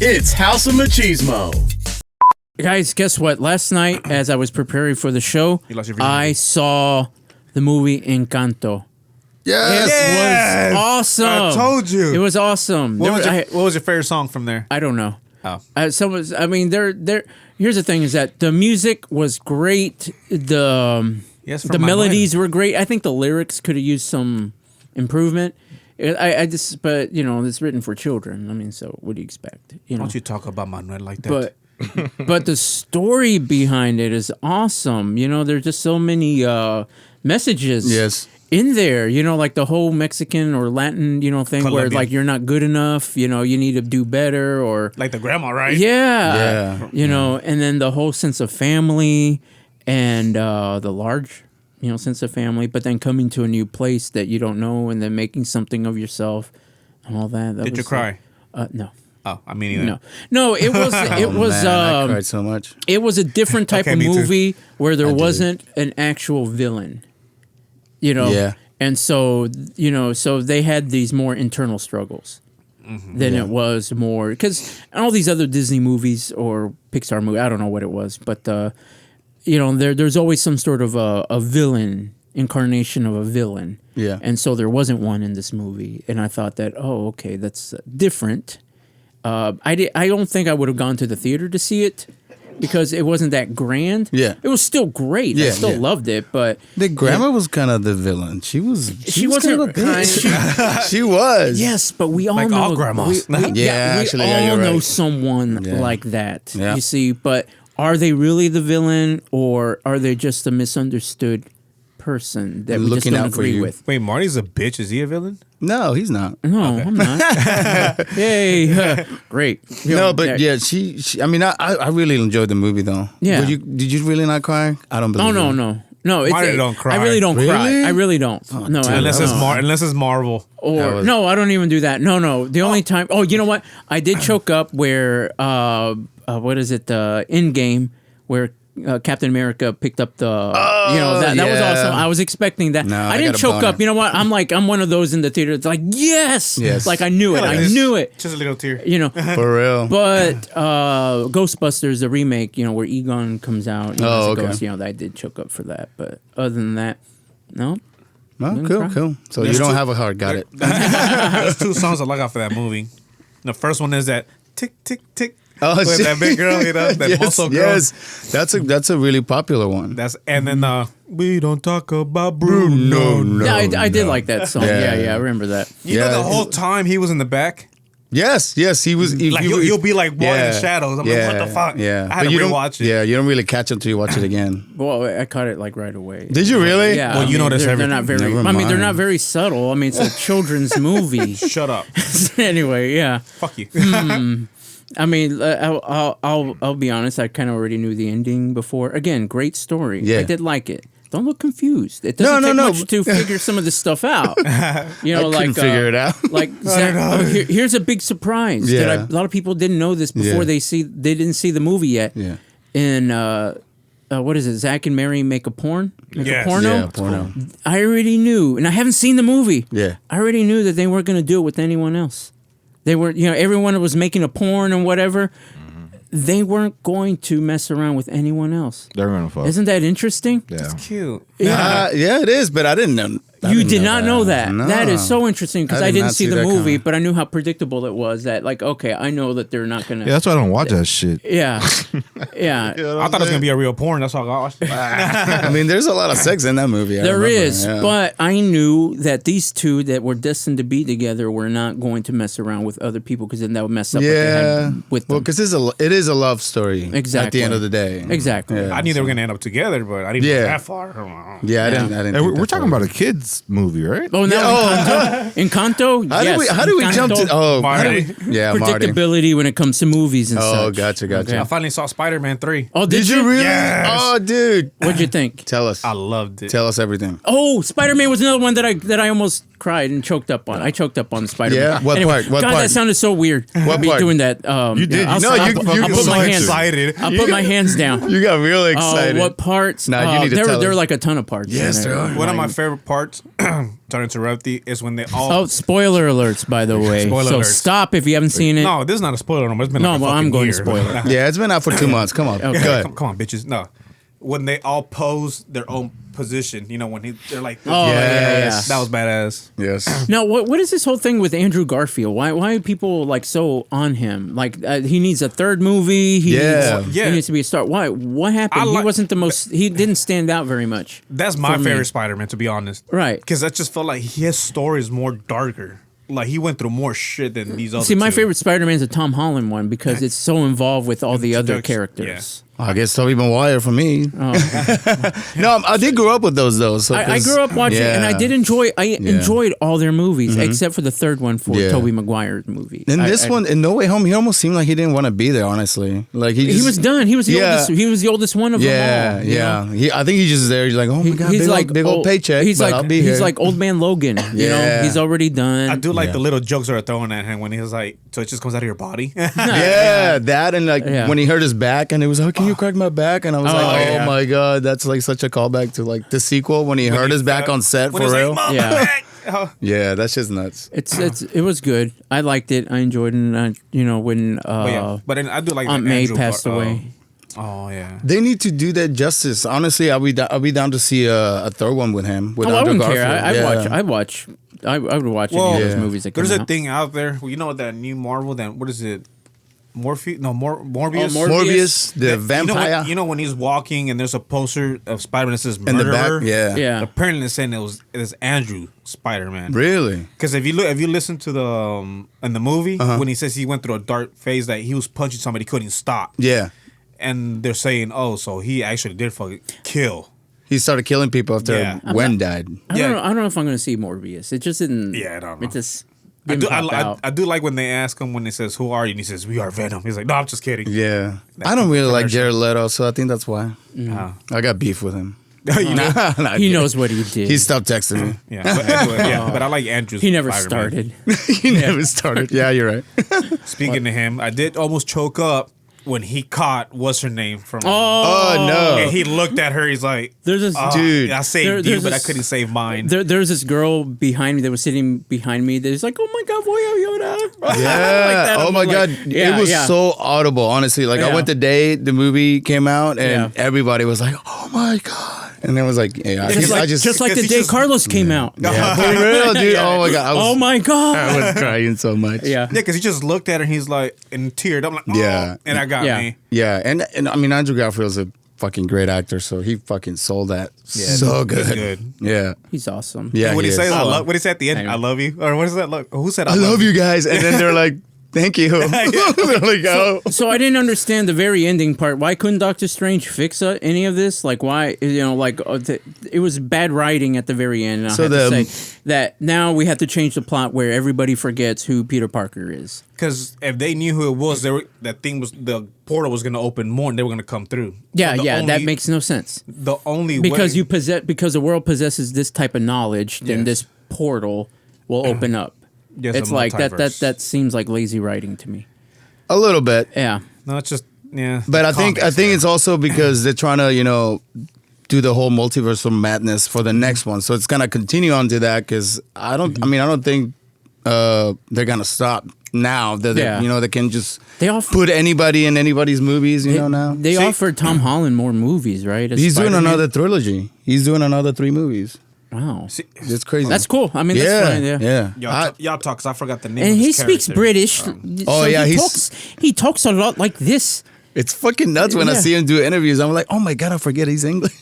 It's House of Machismo. Guys, guess what? Last night, as I was preparing for the show, I saw the movie Encanto. Yes. It was awesome. I told you. It was awesome. What was your favorite song from there? I don't know. Oh. Here's the thing: is that the music was great. The melodies were great. I think the lyrics could have used some improvement. But it's written for children. I mean, so what do you expect? Don't you talk about Manuel like that? But the story behind it is awesome. There's just so many messages in there. Like the whole Mexican or Latin, thing Colombian. Where like you're not good enough. You need to do better, or like the grandma, right? Yeah. And then the whole sense of family and the large, sense of family. But then coming to a new place that you don't know, and then making something of yourself and all that. Did you cry? No. Oh, I mean either. No, it was I cried so much. It was a different type of movie where there wasn't an actual villain. Yeah. And so, so they had these more internal struggles than it was more, because all these other Disney movies or Pixar movies, I don't know what it was, but there's always some sort of a villain, incarnation of a villain. Yeah. And so there wasn't one in this movie, and I thought that, okay, that's different. I don't think I would have gone to the theater to see it because it wasn't that grand. Yeah. It was still great. I still loved it, but the grandma was kind of the villain. She wasn't kind. She was. Yes, but we all like know all grandmas. We all know someone like that. Yeah. You see, but are they really the villain, or are they just a misunderstood person that we just don't agree with? Wait, Marty's a bitch. Is he a villain? No, he's not. No, I'm not. Yay. Great. She I mean, I really enjoyed the movie, though. Yeah. Did you really not cry? I don't believe No, Marty don't cry. I really don't cry. I really don't. No, unless it's Marvel. No, I don't even do that. No. The only time... Oh, you know what? I did choke up where... what is it? Endgame, where... Captain America picked up the, that was awesome. I was expecting that. No, I didn't choke up. You know what? I'm one of those in the theater. It's like, yes. Like I knew it. I knew it. Just a little tear. For real. But Ghostbusters, the remake, where Egon comes out. Ghost, I did choke up for that. But other than that, no. Oh, cool. So you don't have a heart. Got it. There's two songs I like off of that movie. The first one is that tick, tick, tick. Oh, with that big girl, that muscle girl. Yes, that's a really popular one. And then we don't talk about Bruno. No, I did like that song. Yeah, I remember that. You know, the whole time he was in the back. Yes, he was. You'll be like walking in the shadows. I'm like, what the fuck? Yeah, I had to rewatch it. Yeah, you don't really catch it until you watch it again. Well, I caught it like right away. Did you really? Yeah. Well, notice everything. They're not very. They're not very subtle. I mean, it's a children's movie. Shut up. Anyway, yeah. Fuck you. I mean, I'll be honest. I kind of already knew the ending before. Again, great story. Yeah. I did like it. Don't look confused. It doesn't take much to figure some of this stuff out. I couldn't figure it out. Like here's a big surprise that a lot of people didn't know this before they didn't see the movie yet. Yeah. And what is it? Zach and Mary make a porno. Yeah, porno. I already knew, and I haven't seen the movie. Yeah. I already knew that they weren't going to do it with anyone else. They were, everyone was making a porn and whatever. They weren't going to mess around with anyone else. They're gonna fuck. Isn't that interesting? Yeah. It's cute. Yeah, it is, but I didn't know. You did not know that. No. That is so interesting because I didn't see the movie, coming. but I knew how predictable it was. That okay, I know that they're not gonna. Yeah, that's why I don't watch that shit. Yeah. I thought it was gonna be a real porn. That's all I watched. I mean, there's a lot of sex in that movie. There is, but I knew that these two that were destined to be together were not going to mess around with other people because then that would mess up what they had with them. Well, because it is a love story. Exactly. At the end of the day. Exactly. Yeah. I knew they were gonna end up together, but I didn't go that far. Yeah, I didn't. Hey, think we're talking about a kids movie, right? Oh, now Encanto? Yes. How do we jump to? Oh, Marty. Predictability when it comes to movies and such. Oh, gotcha. Okay. I finally saw Spiderman 3. Oh, did you really? Yes. Oh, dude. What'd you think? Tell us. I loved it. Tell us everything. Oh, Spider-Man was another one that I almost cried and choked up on. I choked up on Spider-Man. Yeah? What part? What God, part? that sounded so weird. What me part? doing that. You did. I'll put my hands. excited. I'll put my hands down. You got real excited. What parts? Nah, you need to tell there are us. like a ton of parts. Yes, in there are. One of my favorite parts, sorry to interrupt you, is when they all. Oh, spoiler alerts, by the way. Spoiler so alerts. stop if you haven't seen it. No, this is not a spoiler. It's been No, like a well, I'm fucking going to year. spoil it. Yeah, it's been out for 2 months. Come on. Okay. Go ahead. Come on, bitches. No, when they all pose their own position, you know, when they're like, Oh, Yes. that was badass. Yes. Now, what is this whole thing with Andrew Garfield? Why are people like so on him? Like he needs a third movie. Yeah. Yeah. He needs to be a star. Why? What happened? I He like- wasn't the most. He didn't stand out very much. That's my For me. favorite Spider-Man, to be honest. Right. Because I just felt like his story is more darker. Like he went through more shit than these other. See, my two. favorite Spider-Man is the Tom Holland one because it's so involved with all the other characters. I guess Tobey Maguire for me. No, I did grow up with those though. So I grew up watching, and I did enjoy. enjoyed all their movies except for the third one for Yeah. Tobey Maguire's movie. And this one, in No Way Home, he almost seemed like he didn't want to be there. Honestly, like he just, was done. He was the Yeah. oldest. He was the oldest one of them Yeah, all. you know? yeah. I think he's just there. He's like, oh my god, big old paycheck. He's but like I'll be here. he's like old man Logan. You know, Yeah. he's already done. I do like Yeah. the little jokes that are thrown at him when he was like, so it just comes out of your body. yeah, that and like Yeah. when he hurt his back and it was, oh, can you crack my back? And I was like, oh yeah. my god, that's like such a callback to like the sequel when he hurt his back on set for When he was real. like, "Mom, Yeah. back." Oh. Yeah, that's just nuts. It was good. I liked it. I enjoyed it. And when But then I do like Aunt the May Andrew passed part. away. Oh yeah. They need to do that justice. Honestly, I'll be down to see a third one with him. With I Andrew wouldn't care. Garfield. I would watch any Well, of those movies that come there's a out. thing out there. You know that new Marvel? That what is it? Morbius? Morbius, the That- vampire You know when he's walking and there's a poster of Spider-Man that says in the murderer. back. Yeah, Yeah. Apparently they're saying it was Andrew Spider-Man. Really? Because if you listen to the in the movie when he says he went through a dark phase that he was punching somebody he couldn't stop. Yeah. And they're saying, oh, so he actually did fucking kill. He started killing people after Yeah. Gwen died. I don't know if I'm going to see Morbius. It just didn't. Yeah, I don't know. It just I didn't do, pop out. I do like when they ask him when he says, "Who are you?" and he says, "We are Venom." He's like, "No, I'm just kidding." Yeah. I don't really like Jared Leto, so I think that's why. Uh, I got beef with him. you know? Nah, He knows what he did. He stopped texting me. Yeah, but, anyway, but I like Andrew's. He never Spider-Man. started. He never started. Yeah, you're right. Speaking to him, I did almost choke up when he caught what's her name from. Oh, no. And he looked at her. He's like, There's this Dude. I saved you, there's but I this- couldn't save mine." There's this girl behind me that was sitting behind me that was like, "Oh my god, boy, Yoda!" Yeah. that. Oh I'm my like, God. yeah, it was yeah. so audible, honestly. Like I Yeah. went the day the movie came out and Yeah. everybody was like, oh my God. And it was like, yeah, Just like the he day just- Carlos came out. yeah, for real, dude. Oh my God. Oh my god. I was crying so much. Yeah. Yeah, because he just looked at her and he's like, and teared. I'm like, oh, Yeah. and I got Yeah. me. Yeah. And I mean, Andrew Garfield's a fucking great actor, so he fucking sold that so good. good. Yeah. He's awesome. Yeah. When he is. says, what did he say at the end? Anyway. I love you. Or what is that? Look, who said I love you guys. And then they're like, thank you. They're like, oh. So I didn't understand the very ending part. Why couldn't Doctor Strange fix any of this? Like why? It was bad writing at the very end. And I So have to the- say that now we have to change the plot where everybody forgets who Peter Parker is. Because if they knew who it was, the portal was going to open more and they were going to come through. Yeah, So that makes no sense. the only Because way, because the world possesses this type of knowledge, then Yes. this portal will open up. Yes, It's a like multiverse. that seems like lazy writing to me. A little bit. Yeah. No, it's just But I think comics, it's also because they're trying to, do the whole multiversal madness for the next one. So it's gonna continue on to that because I don't think they're gonna stop now. That Yeah. they can just They offer- put anybody in anybody's movies. Now They offered Tom Holland more movies, right? as he's doing Spider-Man? another trilogy. He's doing another 3 movies. Wow. It's crazy. That's cool. I mean, Yeah, that's fine. Yeah. yeah. y'all talk because I forgot the name. And of he his speaks character. British. Oh, so yeah, he talks a lot like this. It's fucking nuts when I Yeah. see him do interviews. I'm like, oh my God, I forget he's English.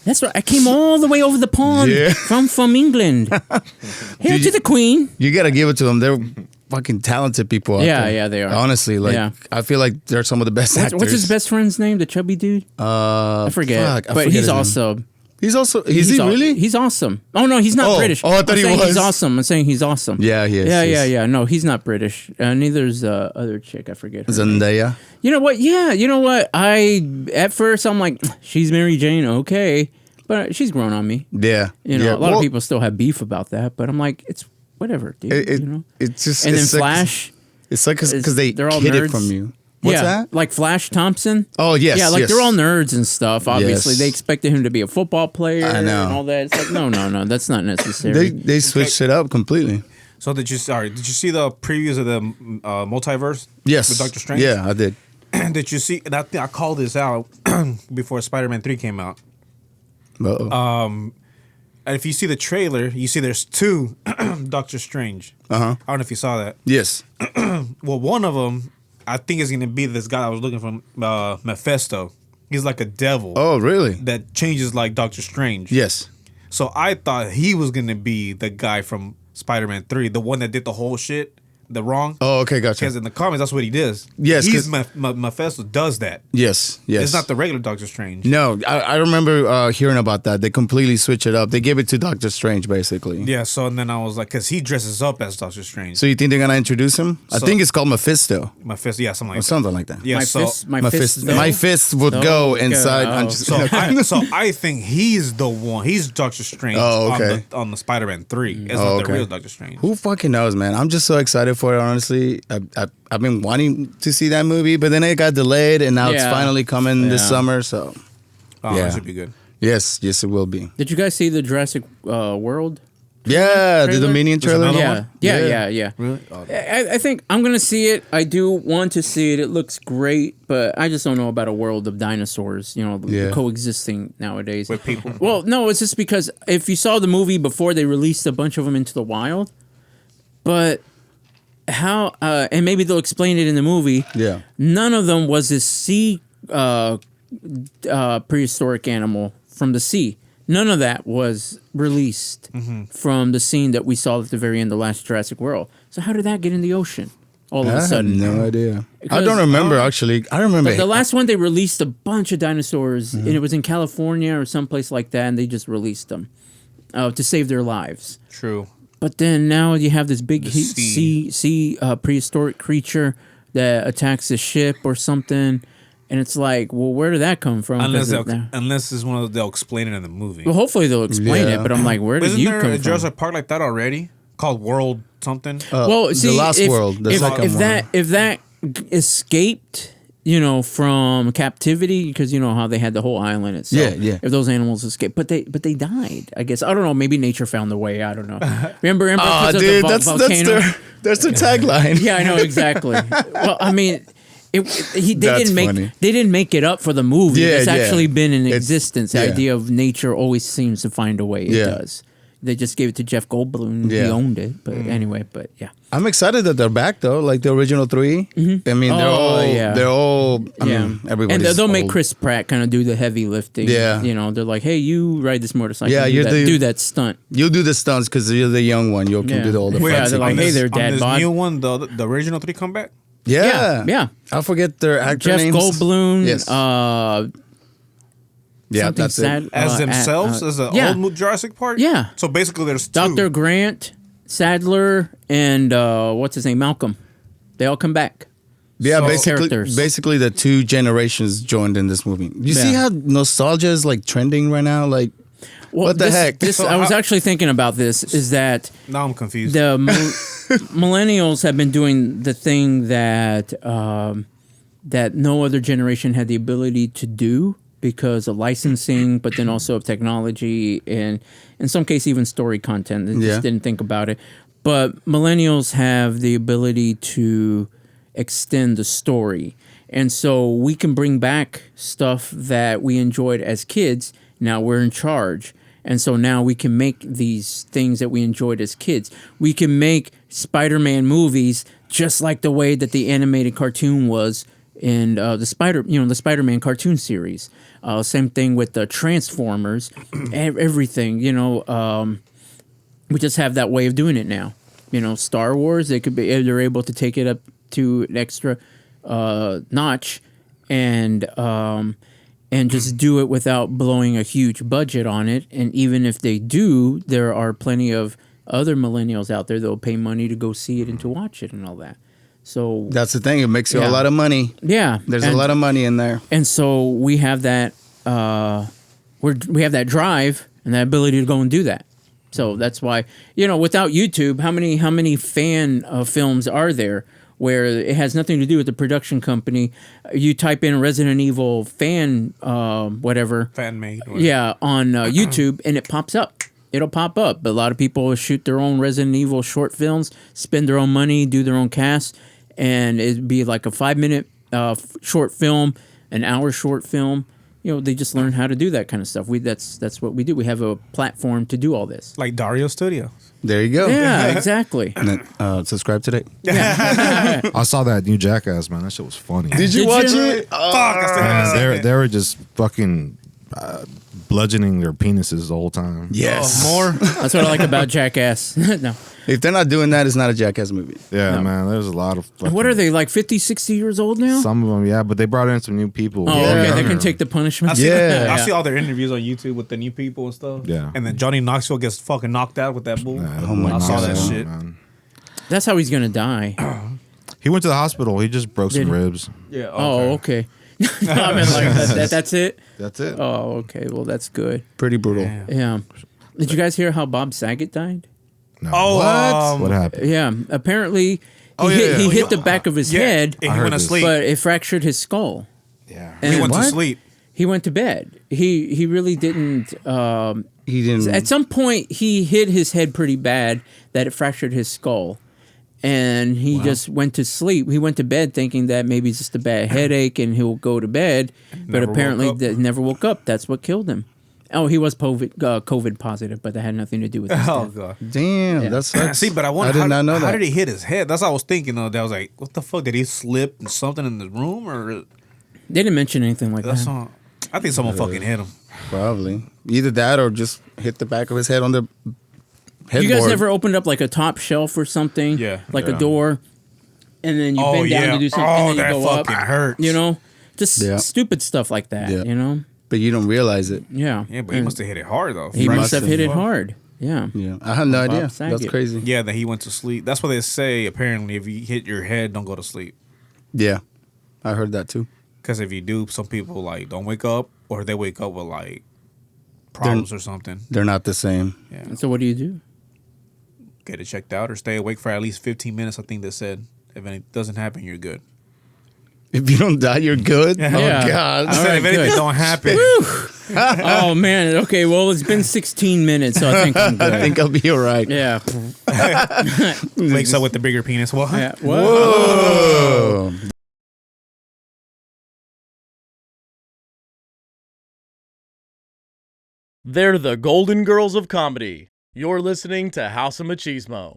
That's right. I came all the way over the pond Yeah. from England. Hail to the Queen. You gotta give it to them. They're fucking talented people. Out Yeah, there. yeah, they are. Honestly, like Yeah. I feel like they're some of the best actors. What's his best friend's name? The chubby dude? I forget. fuck, I but forget he's his name. awesome. Is he really? He's awesome. Oh no, he's not Oh, British. oh, I thought I'm he saying was. He's awesome. I'm saying he's awesome. Yeah, he is, Yeah, he yeah, is. yeah. No, he's not British. Neither's the other chick. I forget. Her name. Zendaya. You know what? Yeah, you know what? At first I'm like, she's Mary Jane. Okay. but she's grown on me. Yeah. You know, yeah. a lot of people still have beef about that, but I'm like, it's whatever, dude. You know? It's just. And then it's like, Flash. It's like because they're all hid nerds. it from you. What's that? Like Flash Thompson. Oh, yes. Yeah, like yes. they're all nerds and stuff. Obviously, Yes. they expected him to be a football player I know. and all that. It's like, no, that's not necessary. They switched it up completely. So did you see the previews of the multiverse? Yes. With Doctor Strange? Yeah, I did. Did you see? And I called this out before Spider-Man 3 came out. Uh-oh. And if you see the trailer, you see there's two Doctor Strange. Uh-huh. I don't know if you saw that. Yes. Well, one of them, I think is going to be this guy I was looking for, Mephisto. He's like a devil Oh, really? that changes like Doctor Strange. Yes. So I thought he was going to be the guy from Spider-Man 3, the one that did the whole shit, the wrong. Oh, okay, gotcha. Because in the comics, that's what he does. Yes, He's Mephisto does that. Yes. It's not the regular Doctor Strange. No, I remember hearing about that. They completely switched it up. They gave it to Doctor Strange, basically. Yeah, so and then I was like, because he dresses up as Doctor Strange. So you think they're gonna introduce him? I think it's called Mephisto Mephisto, yeah, something or like that. something like that. Yeah, My fist would go inside. I'm just, So I think he's the one. He's Doctor Strange. Oh, okay. On the Spider-Man 3. It's Oh, not okay. the real Doctor Strange. Who fucking knows, man? I'm just so excited for it. Honestly, I've been wanting to see that movie, but then it got delayed, and now it's Yeah. finally coming this Yeah. summer. So Oh, Yeah. that should be good. yes, it will be. Did you guys see the Jurassic World? Yeah, the Trailer? Dominion There's trailer. another Yeah, one? yeah. Really? Oh. I think I'm gonna see it. I do want to see it. It looks great, but I just don't know about a world of dinosaurs, Yeah. coexisting nowadays. With people. Well, no, it's just because if you saw the movie before, they released a bunch of them into the wild, but how? And maybe they'll explain it in the movie. Yeah. None of them was this sea prehistoric animal from the sea. None of that was released from the scene that we saw at the very end of the last Jurassic World. So how did that get in the ocean all of I a have sudden? no idea. I Because- don't remember actually. I remember The last one, they released a bunch of dinosaurs, and it was in California or someplace like that, and they just released them to save their lives. True. But then now you have this big sea. sea prehistoric creature that attacks a ship or something, and it's like, well, where did that come from? Unless 'Cause unless it's one of they'll explain it in the movie. well, hopefully they'll explain Yeah. it, but I'm like, where did Isn't you there come a from? Jurassic Park like that already? Called World something? Well, see, the last if, world, the if, second if one. that escaped, from captivity, because you know how they had the whole island itself. Yeah. If those animals escaped, but they died. I guess I don't know. Maybe nature found the way. I don't know. Remember, Oh, because of dude, the that's volcano. their tagline. Yeah, I know exactly. Well, I mean, they That's didn't make funny. they didn't make it up for the movie. Yeah, It's yeah. actually been in It's- existence. The yeah. idea of nature always seems to find a way. It Yeah. does. They just gave it to Jeff Goldblum. He Yeah. owned it. But anyway, but yeah. I'm excited that they're back though, like the original 3. I mean, they're all. I mean, everybody's and they'll make old. Chris Pratt kind of do the heavy lifting. Yeah. They're like, hey, you ride this motorcycle. Yeah, do you're that, the- do that stunt. You'll do the stunts because you're the young one. You can Yeah. do the older. Wait, fancy they're like, things. hey there, on Dad this bod. new one, the original 3 come back? Yeah, Yeah. I forget their actor Jeff names. Goldblum. Yes. Yeah, something that's sad. it. As themselves? As the yeah. old Jurassic Park? Yeah. So basically there's two. Dr. Grant, Sadler, and what's his name? Malcolm. They all come back. Yeah, So- Characters. basically the 2 generations joined in this movie. You see Yeah. how nostalgia is like trending right now? Like, Well, what the heck? So I was how- actually thinking about this, is that Now I'm confused. the millennials have been doing the thing that that no other generation had the ability to do because of licensing, but then also of technology and in some case even story content. They Yeah. just didn't think about it. But millennials have the ability to extend the story. And so we can bring back stuff that we enjoyed as kids. Now we're in charge. And so now we can make these things that we enjoyed as kids. We can make Spider-Man movies just like the way that the animated cartoon was in the Spider-Man cartoon series. Same thing with the Transformers, everything. We just have that way of doing it now. Star Wars, they're able to take it up to an extra notch and just do it without blowing a huge budget on it. And even if they do, there are plenty of other millennials out there that will pay money to go see it and to watch it and all that. So that's the thing. It makes you a Yeah. lot of money. yeah, There's a lot of money in there. and so we have that we have that drive and that ability to go and do that. So that's why, without YouTube, how many fan films are there where it has nothing to do with the production company? You type in Resident Evil fan whatever. Fan made. Yeah, on YouTube, and it pops up. It'll pop up. But a lot of people shoot their own Resident Evil short films, spend their own money, do their own cast, and it'd be like a 5-minute short film, an hour short film. They just learn how to do that kind of stuff. That's what we do. We have a platform to do all this. Like Dario Studio. There you go. Yeah, exactly. And then, subscribe today. I saw that new Jackass, man. That shit was funny. Did you watch it? Fuck, that's the Man, they were just fucking bludgeoning their penises the whole time. Yes. more. That's what I like about Jackass. No. If they're not doing that, it's not a Jackass movie. Yeah, man. There's a lot of. What are they, like 50, 60 years old now? Some of them, yeah, but they brought in some new people. Oh, okay. They can take the punishment. I see, Yeah. I see all their interviews on YouTube with the new people and stuff. Yeah. And then Johnny Knoxville gets fucking knocked out with that bull. Oh my I saw God, that shit. man. That's how he's going to die. He went to the hospital. He just broke some Did he? ribs. Yeah. Oh, okay. I mean, like that's it? That's it. Oh, okay. Well, that's good. Pretty brutal. Damn. Yeah. Did you guys hear how Bob Saget died? No. Oh, What happened? Yeah. Apparently, Oh, he yeah, yeah. hit the back of his head, And I he heard went to this. sleep. but it fractured his skull. Yeah. And He went to What? sleep. He went to bed. He really didn't. He didn't. At some point, he hit his head pretty bad that it fractured his skull. And he just went to sleep. He went to bed thinking that maybe it's just a bad headache and he'll go to bed. But Never apparently, woke up. never woke up. That's what killed him. Oh, he was COVID positive, but that had nothing to do with his Oh death. god. Damn, Yeah. that sucks. See, but I wonder did not know how that. did he hit his head? That's what I was thinking though. That I was like, what the fuck? Did he slip and something in the room or They didn't mention anything like that's that. not, I think someone fucking hit him. Probably either that or just hit the back of his head on the headboard. You guys ever opened up like a top shelf or something? Yeah. Like Yeah. a door, and then you Oh, bend down yeah. to do something, Oh, and then that you go up. fucking hurts. Just Yeah. stupid stuff like that. Yeah. But you don't realize it. Yeah. Yeah, but he must have hit it hard though. He Right. must have hit it Fuck. hard. Yeah. Yeah, I had no Bob idea. Saget. That's crazy. Yeah, that he went to sleep. That's what they say. Apparently, if you hit your head, don't go to sleep. Yeah, I heard that too. Because if you do, some people like don't wake up, or they wake up with like problems or something. They're not the same. Yeah, And so what do you do? get it checked out or stay awake for at least 15 minutes. I think they said. If it doesn't happen, you're good. If you don't die, you're good. Yeah. Oh God. I said right, if anything good. don't happen, Oh man. Okay. Well, it's been 16 minutes, so I think I'm good. I think I'll be all right. Yeah. wakes up with the bigger penis. What? Yeah. Whoa. Whoa. They're the Golden Girls of Comedy. You're listening to House of Machismo.